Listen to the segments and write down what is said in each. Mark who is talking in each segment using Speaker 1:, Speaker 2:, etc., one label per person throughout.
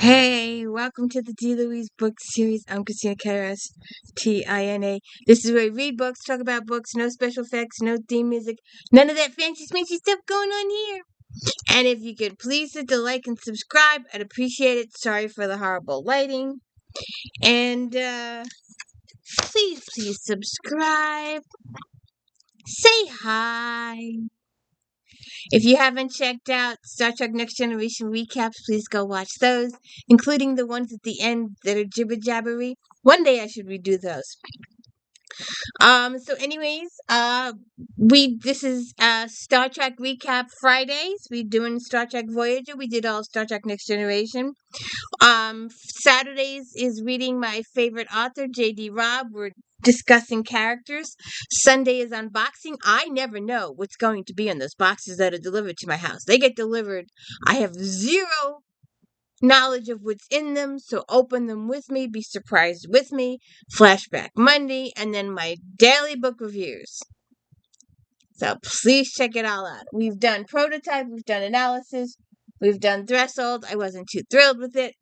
Speaker 1: Hey, welcome to the D. Louise book series. I'm Christina Carras, Tina. This is where we read books, talk about books, no special effects, no theme music, none of that fancy smancy stuff going on here. And if you could please hit the like and subscribe, I'd appreciate it. Sorry for the horrible lighting. And please subscribe. Say hi. If you haven't checked out Star Trek Next Generation recaps, please go watch those, including the ones at the end that are jibber jabbery. One day I should redo those. So anyways, this is Star Trek recap Fridays. We're doing Star Trek Voyager. We did all Star Trek Next Generation. Saturdays is reading my favorite author, J.D. Robb. We're discussing characters. Sunday is unboxing. I never know what's going to be in those boxes that are delivered to my house. They get delivered. I have zero knowledge of what's in them, so open them with me, be surprised with me. Flashback Monday, and then my daily book reviews. So please check it all out. We've done prototype, we've done analysis, we've done threshold. I wasn't too thrilled with it.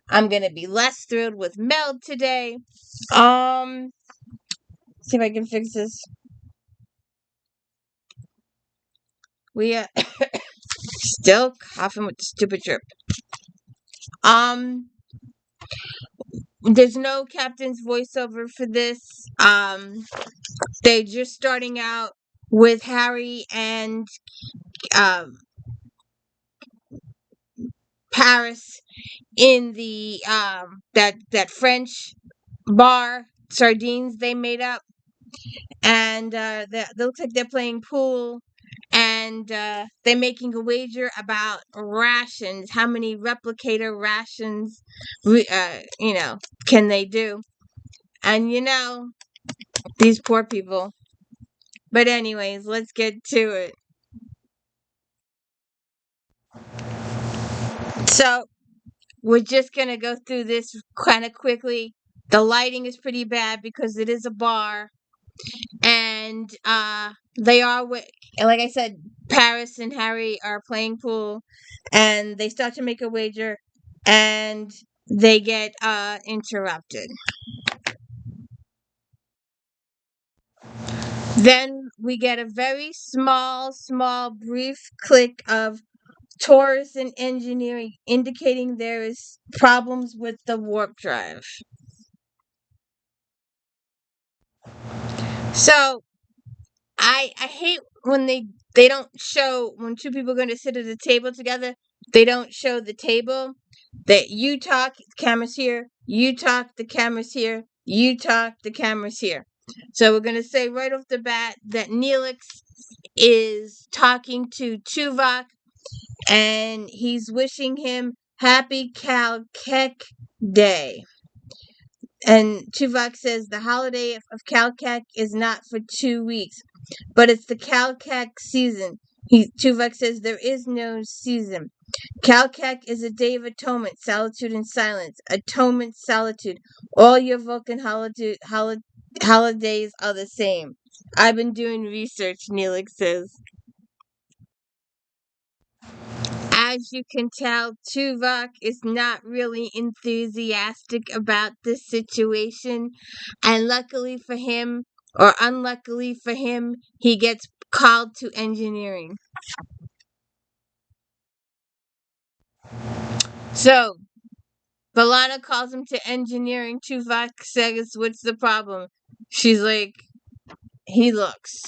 Speaker 1: I'm gonna be less thrilled with meld today. See if I can fix this. We still coughing with the stupid trip. There's no captain's voiceover for this. They're just starting out with Harry and Paris in the that French bar sardines they made up, and they looks like they're playing pool, and they're making a wager about rations. How many replicator rations, can they do? And these poor people. But anyways, let's get to it. So we're just gonna go through this kind of quickly. The lighting is pretty bad because it is a bar, and they are like I said, Paris and Harry are playing pool, and they start to make a wager, and they get interrupted. Then we get a very small, brief click of Taurus and engineering, indicating there is problems with the warp drive. So I hate when they don't show when two people are going to sit at a table together. They don't show the table. That you talk, cameras here. You talk, the cameras here. You talk, the cameras here. So we're going to say right off the bat that Neelix is talking to Tuvok, and he's wishing him happy Calkek Day. And Tuvok says the holiday of Calkek is not for 2 weeks, but it's the Calkek season. Tuvok says there is no season. Calkek is a day of atonement, solitude, and silence. Atonement, solitude. All your Vulcan holidays are the same. I've been doing research, Neelix says. As you can tell, Tuvok is not really enthusiastic about this situation, and luckily for him, or unluckily for him, he gets called to engineering. So, B'Elanna calls him to engineering. Tuvok says, "What's the problem?" She's like, "He looks."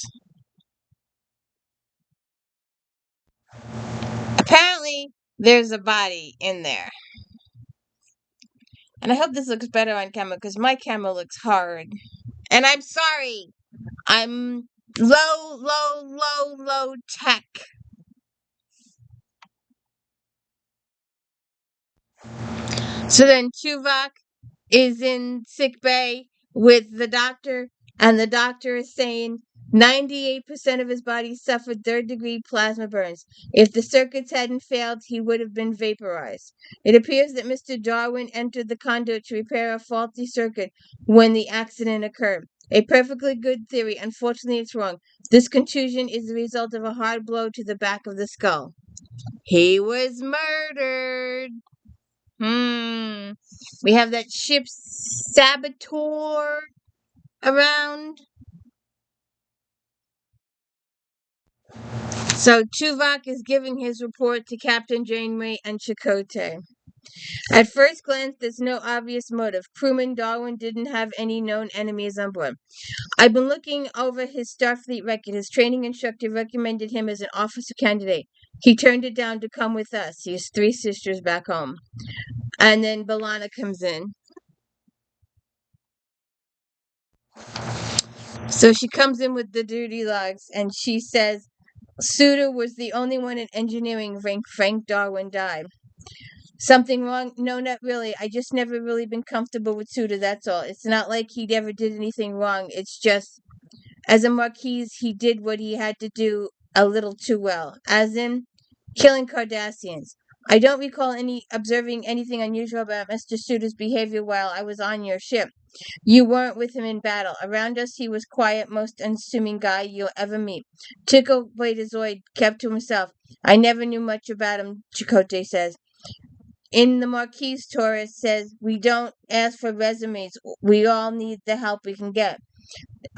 Speaker 1: Apparently, there's a body in there. And I hope this looks better on camera because my camera looks hard. And I'm sorry. I'm low tech. So then Tuvok is in sick bay with the doctor, and the doctor is saying 98% of his body suffered third-degree plasma burns. If the circuits hadn't failed, he would have been vaporized. It appears that Mr. Darwin entered the conduit to repair a faulty circuit when the accident occurred. A perfectly good theory. Unfortunately, it's wrong. This contusion is the result of a hard blow to the back of the skull. He was murdered. We have that ship Saboteur around. So Tuvok is giving his report to Captain Janeway and Chakotay. At first glance, there's no obvious motive. Crewman Darwin didn't have any known enemies on board. I've been looking over his Starfleet record. His training instructor recommended him as an officer candidate. He turned it down to come with us. He has 3 sisters back home. And then B'Elanna comes in. So she comes in with the duty logs, and she says Suter was the only one in engineering rank Frank Darwin died. Something wrong? No, not really. I just never really been comfortable with Suter, that's all. It's not like he ever did anything wrong. It's just, as a Marquise, he did what he had to do a little too well. As in, killing Cardassians. I don't recall observing anything unusual about Mr. Suter's behavior while I was on your ship. You weren't with him in battle. Around us, he was quiet, most unassuming guy you'll ever meet. Took away the Zoid, kept to himself. I never knew much about him, Chakotay says. In the Marquise Torres says, we don't ask for resumes. We all need the help we can get.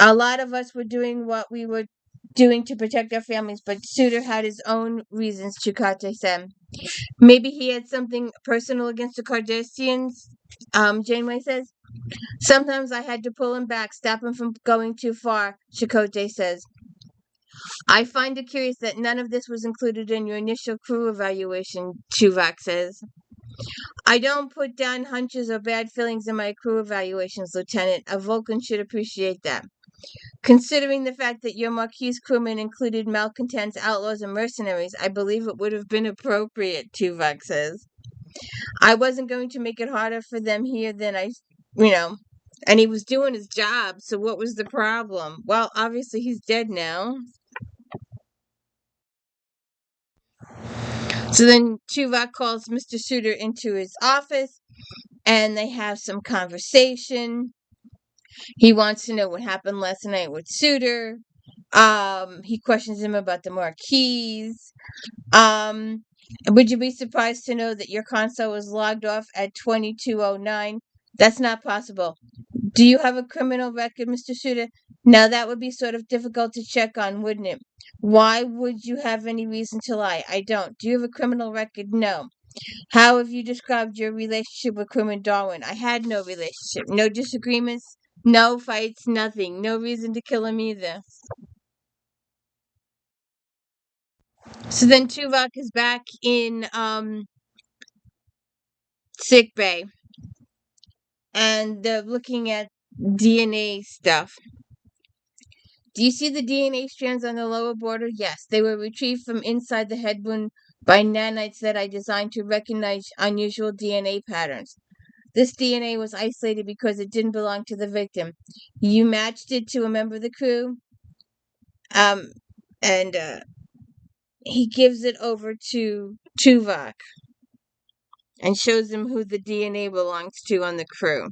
Speaker 1: A lot of us were doing what we were doing to protect our families, but Suter had his own reasons, Chakotay said. Maybe he had something personal against the Cardassians, Janeway says. Sometimes I had to pull him back, stop him from going too far, Chakotay says. I find it curious that none of this was included in your initial crew evaluation, Tuvok says. I don't put down hunches or bad feelings in my crew evaluations, Lieutenant. A Vulcan should appreciate that. Considering the fact that your Marquise crewmen included malcontents, outlaws, and mercenaries, I believe it would have been appropriate, Tuvok says. I wasn't going to make it harder for them here than and he was doing his job, so what was the problem? Well, obviously he's dead now. So then Tuvok calls Mr. Suter into his office, and they have some conversation. He wants to know what happened last night with Suter. He questions him about the Marquise. Would you be surprised to know that your console was logged off at 22:09? That's not possible. Do you have a criminal record, Mr. Suter? Now that would be sort of difficult to check on, wouldn't it? Why would you have any reason to lie? I don't. Do you have a criminal record? No. How have you described your relationship with Crewman Darwin? I had no relationship. No disagreements, no fights, nothing. No reason to kill him either. So then Tuvok is back in sick bay, and they're looking at DNA stuff. Do you see the DNA strands on the lower border? Yes, they were retrieved from inside the head wound by nanites that I designed to recognize unusual DNA patterns. This DNA was isolated because it didn't belong to the victim. You matched it to a member of the crew, and he gives it over to Tuvok and shows him who the DNA belongs to on the crew.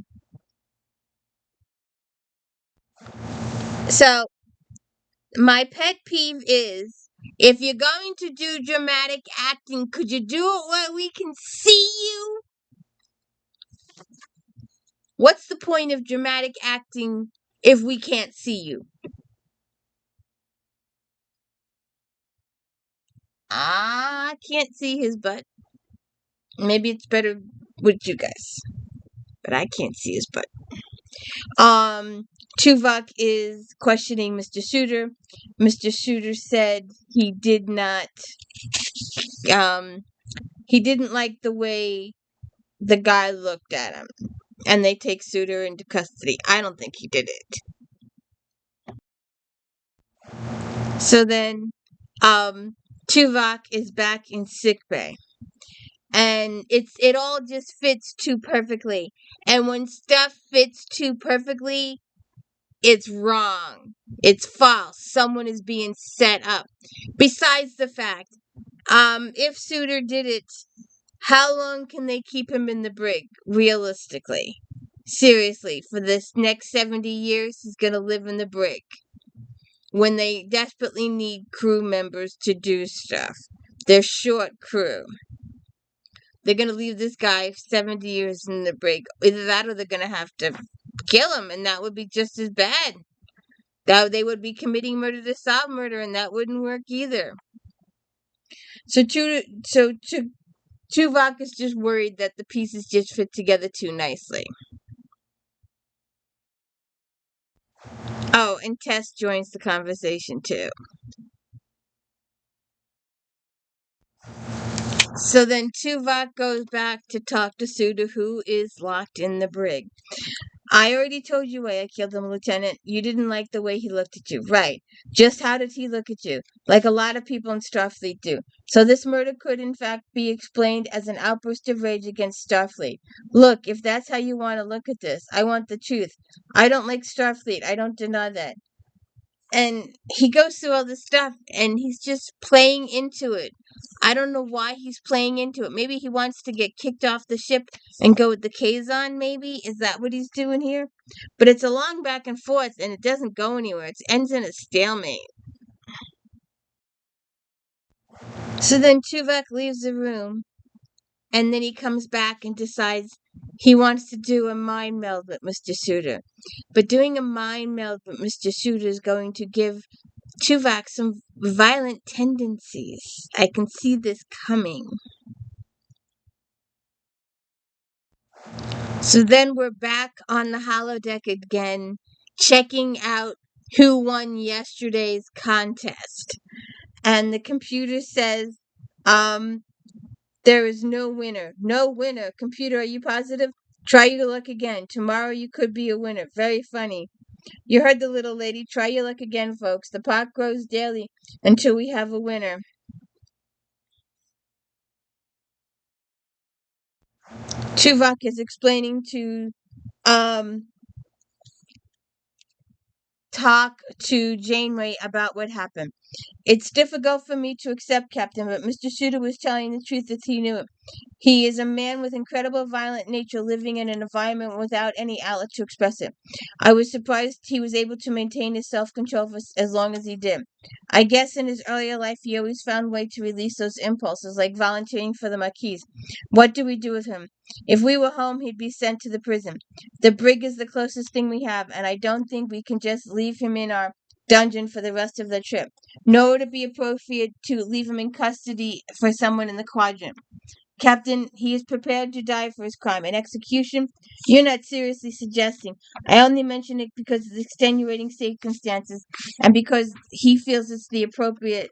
Speaker 1: So, my pet peeve is, if you're going to do dramatic acting, could you do it where we can see you? What's the point of dramatic acting if we can't see you? I can't see his butt. Maybe it's better with you guys, but I can't see his butt. Tuvok is questioning Mr. Suter. Mr. Suter said he did not, he didn't like the way the guy looked at him, and they take Suter into custody. I don't think he did it. So then, Tuvok is back in sickbay, and it all just fits too perfectly. And when stuff fits too perfectly, it's wrong. It's false. Someone is being set up. Besides the fact, if Suter did it, how long can they keep him in the brig, realistically? Seriously, for this next 70 years, he's going to live in the brig. When they desperately need crew members to do stuff. They're short crew. they're going to leave this guy 70 years in the brig. Either that or they're going to have to kill him, and that would be just as bad. That they would be committing murder to solve murder, and that wouldn't work either. So Tuvok is just worried that the pieces just fit together too nicely. Oh, and Tess joins the conversation too. So then Tuvok goes back to talk to Suda, who is locked in the brig. I already told you why I killed him, Lieutenant. You didn't like the way he looked at you. Right. Just how did he look at you? Like a lot of people in Starfleet do. So this murder could, in fact, be explained as an outburst of rage against Starfleet. Look, if that's how you want to look at this, I want the truth. I don't like Starfleet. I don't deny that. And he goes through all this stuff, and he's just playing into it. I don't know why he's playing into it. Maybe he wants to get kicked off the ship and go with the Kazon, maybe? Is that what he's doing here? But it's a long back and forth, and it doesn't go anywhere. It ends in a stalemate. So then Tuvok leaves the room, and then he comes back and decides he wants to do a mind meld with Mr. Suter. But doing a mind meld with Mr. Suter is going to give Tuvok some violent tendencies. I can see this coming. So then we're back on the holodeck again, checking out who won yesterday's contest. And the computer says, there is no winner. No winner. Computer, are you positive? Try your luck again. Tomorrow you could be a winner. Very funny. You heard the little lady. Try your luck again, folks. The pot grows daily until we have a winner. Tuvok is explaining to talk to Janeway about what happened. It's difficult for me to accept, Captain, but Mr. Suter was telling the truth as he knew it. He is a man with incredible violent nature living in an environment without any outlet to express it. I was surprised he was able to maintain his self-control for as long as he did. I guess in his earlier life he always found a way to release those impulses, like volunteering for the Marquise. What do we do with him? If we were home, he'd be sent to the prison. The brig is the closest thing we have, and I don't think we can just leave him in our dungeon for the rest of the trip. Nor would it be appropriate to leave him in custody for someone in the quadrant. Captain, he is prepared to die for his crime. An execution? You're not seriously suggesting. I only mention it because of the extenuating circumstances and because he feels it's the appropriate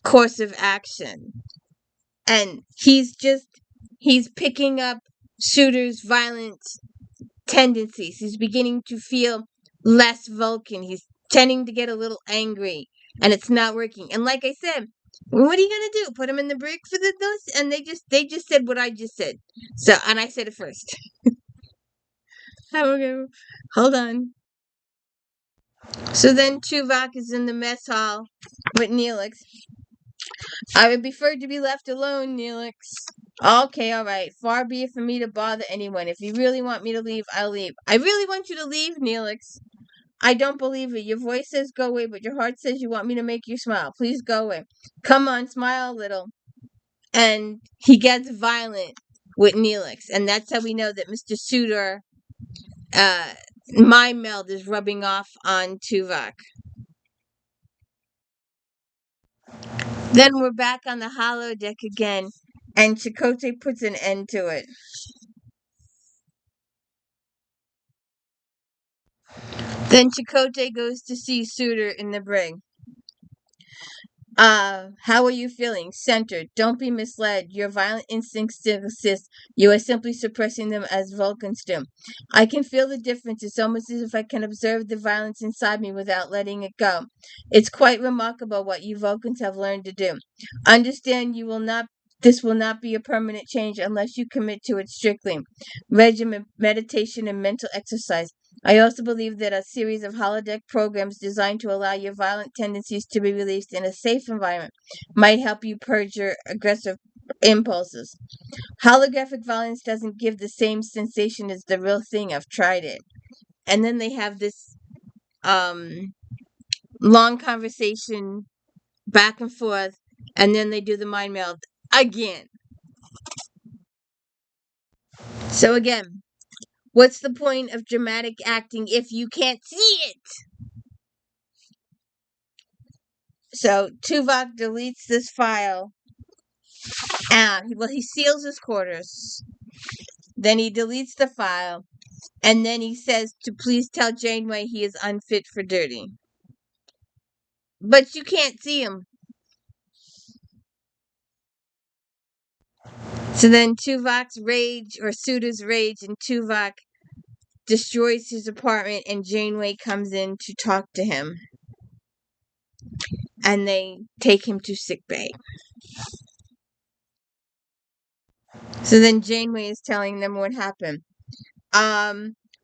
Speaker 1: course of action. And he's picking up Suter's violent tendencies. He's beginning to feel less Vulcan. He's tending to get a little angry, and it's not working. And like I said, what are you gonna do? Put him in the brig for this? And they just said what I just said. So, and I said it first. Okay, hold on. So then Tuvok is in the mess hall with Neelix. I would prefer to be left alone, Neelix. Okay, all right. Far be it from me to bother anyone. If you really want me to leave, I'll leave. I really want you to leave, Neelix. I don't believe it. Your voice says go away, but your heart says you want me to make you smile. Please go away. Come on, smile a little. And he gets violent with Neelix. And that's how we know that Mr. Suter, mind meld is rubbing off on Tuvok. Then we're back on the holodeck again, and Chakotay puts an end to it. Then Chakotay goes to see Suter in the brig. How are you feeling? Centered. Don't be misled. Your violent instincts still exist. You are simply suppressing them as Vulcans do. I can feel the difference. It's almost as if I can observe the violence inside me without letting it go. It's quite remarkable what you Vulcans have learned to do. Understand this will not be a permanent change unless you commit to it strictly. Regimen, meditation, and mental exercise. I also believe that a series of holodeck programs designed to allow your violent tendencies to be released in a safe environment might help you purge your aggressive impulses. Holographic violence doesn't give the same sensation as the real thing. I've tried it. And then they have this long conversation back and forth, And then they do the mind meld again. So again, what's the point of dramatic acting if you can't see it? So Tuvok deletes this file. Well, he seals his quarters. Then he deletes the file. And then he says to please tell Janeway he is unfit for duty. But you can't see him. So then Tuvok's rage, or Suda's rage, and Tuvok destroys his apartment, and Janeway comes in to talk to him. And they take him to sickbay. So then Janeway is telling them what happened.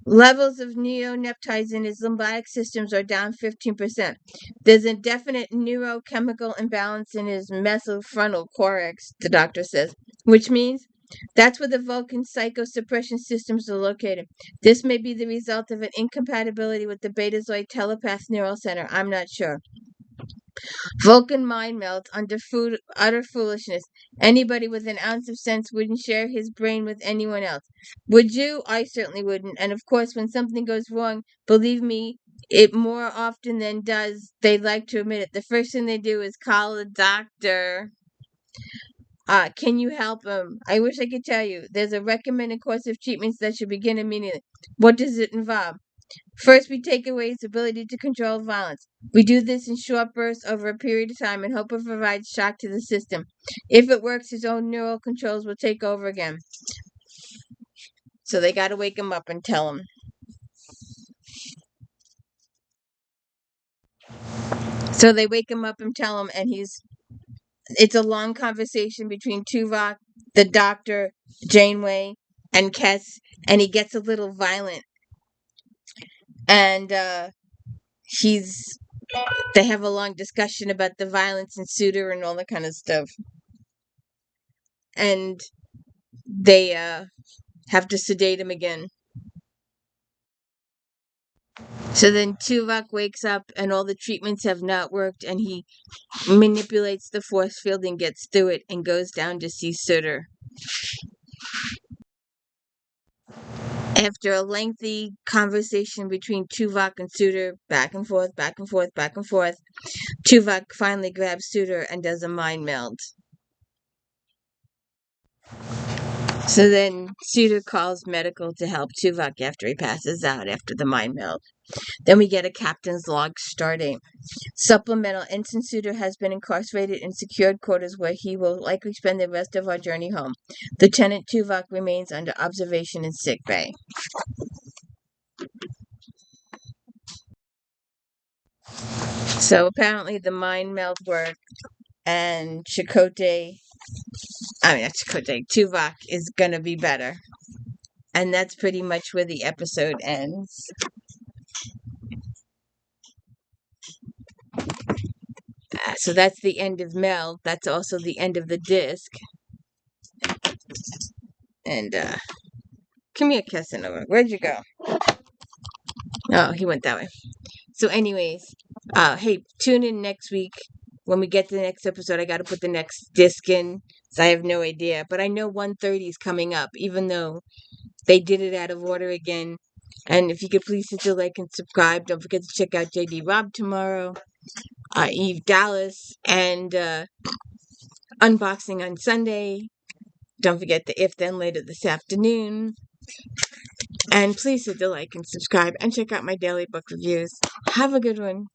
Speaker 1: Levels of neoneptides in his limbic systems are down 15%. There's a definite neurochemical imbalance in his mesofrontal cortex, the doctor says, which means that's where the Vulcan psychosuppression systems are located. This may be the result of an incompatibility with the Betazoid telepath neural center. I'm not sure. Vulcan mind melds under utter foolishness. Anybody with an ounce of sense wouldn't share his brain with anyone else. Would you? I certainly wouldn't. And of course, when something goes wrong, believe me, it more often than does, they like to admit it. The first thing they do is call a doctor. Can you help him? I wish I could tell you. There's a recommended course of treatments that should begin immediately. What does it involve? First, we take away his ability to control violence. We do this in short bursts over a period of time and hope it provides shock to the system. If it works, his own neural controls will take over again. So they got to wake him up and tell him. So they wake him up and tell him, and it's a long conversation between Tuvok, the doctor, Janeway, and Kes, and he gets a little violent. And they have a long discussion about the violence in Suda and all that kind of stuff. And they have to sedate him again. So then Tuvok wakes up and all the treatments have not worked, and he manipulates the force field and gets through it and goes down to see Suda. After a lengthy conversation between Tuvok and Suda, back and forth, Tuvok finally grabs Suda and does a mind meld. So then Suda calls medical to help Tuvok after he passes out after the mind meld. Then we get a captain's log stardate. Supplemental. Ensign Suda has been incarcerated in secured quarters where he will likely spend the rest of our journey home. Lieutenant Tuvok remains under observation in sickbay. So apparently the mind meld worked, and Tuvok is going to be better. And that's pretty much where the episode ends. So that's the end of Meld. That's also the end of the disc. And, come here, Casanova. Where'd you go? Oh, he went that way. So anyways, hey, tune in next week. When we get to the next episode, I got to put the next disc in, so I have no idea. But I know 130 is coming up, even though they did it out of order again. And if you could please hit the like and subscribe. Don't forget to check out JD Rob tomorrow, Eve Dallas, and unboxing on Sunday. Don't forget the If Then later this afternoon. And please hit the like and subscribe and check out my daily book reviews. Have a good one.